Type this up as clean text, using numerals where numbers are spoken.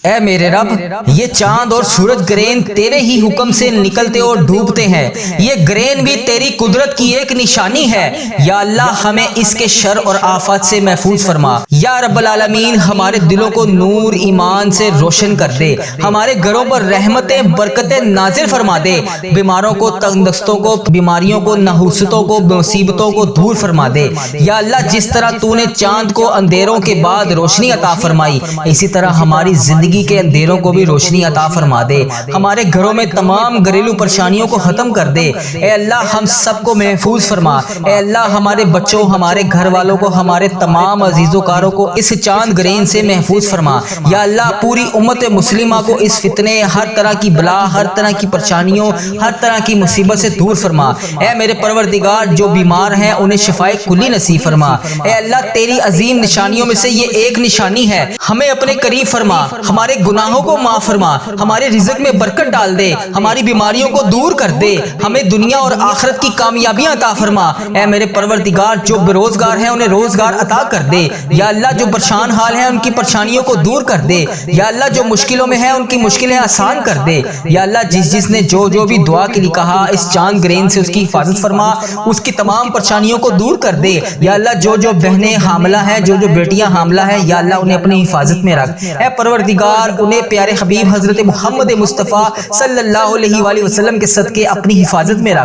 اے میرے رب، یہ چاند اور سورج گرین تیرے ہی حکم سے نکلتے اور ڈوبتے ہیں، یہ گرین بھی تیری قدرت کی ایک نشانی ہے۔ یا اللہ ہمیں اس کے شر اور آفات سے محفوظ فرما۔ یا رب العالمین ہمارے دلوں کو نور ایمان سے روشن کر دے، ہمارے گھروں پر رحمتیں برکتیں نازل فرما دے، بیماروں کو تندرستوں کو بیماریوں کو نحوستوں کو مصیبتوں کو دور فرما دے۔ یا اللہ جس طرح تو نے چاند کو اندھیروں کے بعد روشنی عطا فرمائی، اسی طرح ہماری زندگی کے اندھیروں کو بھی روشنی عطا فرما دے، ہمارے گھروں میں تمام گھریلو پریشانیوں کو ختم کر دے۔ اے اللہ ہم سب کو محفوظ فرما۔ اے اللہ ہمارے بچوں، ہمارے گھر والوں کو، ہمارے تمام عزیزوکاروں کو اس چاند گرین سے محفوظ فرما۔ یا اللہ پوری امت مسلمہ کو اس فتنے، ہر طرح کی بلا، ہر طرح کی پریشانیوں، ہر طرح کی مصیبت سے دور فرما۔ اے میرے پروردگار جو بیمار ہیں انہیں شفائے کلی نصیب فرما۔ اے اللہ تیری عظیم نشانیوں میں سے یہ ایک نشانی ہے، ہمیں اپنے قریب فرما، ہمارے گناہوں کو معاف فرما، ہمارے رزق میں برکت ڈال دے، ہماری بیماریوں کو دور کر دے، ہمیں دنیا اور آخرت کی کامیابیاں عطا فرما۔ اے میرے پروردگار جو بے روزگار ہیں انہیں روزگار عطا کر دے۔ یا اللہ جو پریشان حال ہیں ان کی پریشانیوں کو دور کر دے۔ یا اللہ جو مشکلوں میں ہیں ان کی مشکلیں آسان کر دے۔ یا اللہ جس نے جو بھی دعا کے لیے کہا اس چاند گرین سے اس کی حفاظت فرما، اس کی تمام پریشانیوں کو دور کر دے۔ یا اللہ جو بہنیں حاملہ ہیں، جو بیٹیاں حاملہ ہیں، یا اللہ انہیں اپنی حفاظت میں رکھ۔ اے پروردگار انہیں پیارے حبیب حضرت محمد مصطفیٰ صلی اللہ علیہ وآلہ وسلم کے صدقے اپنی حفاظت میں رکھ۔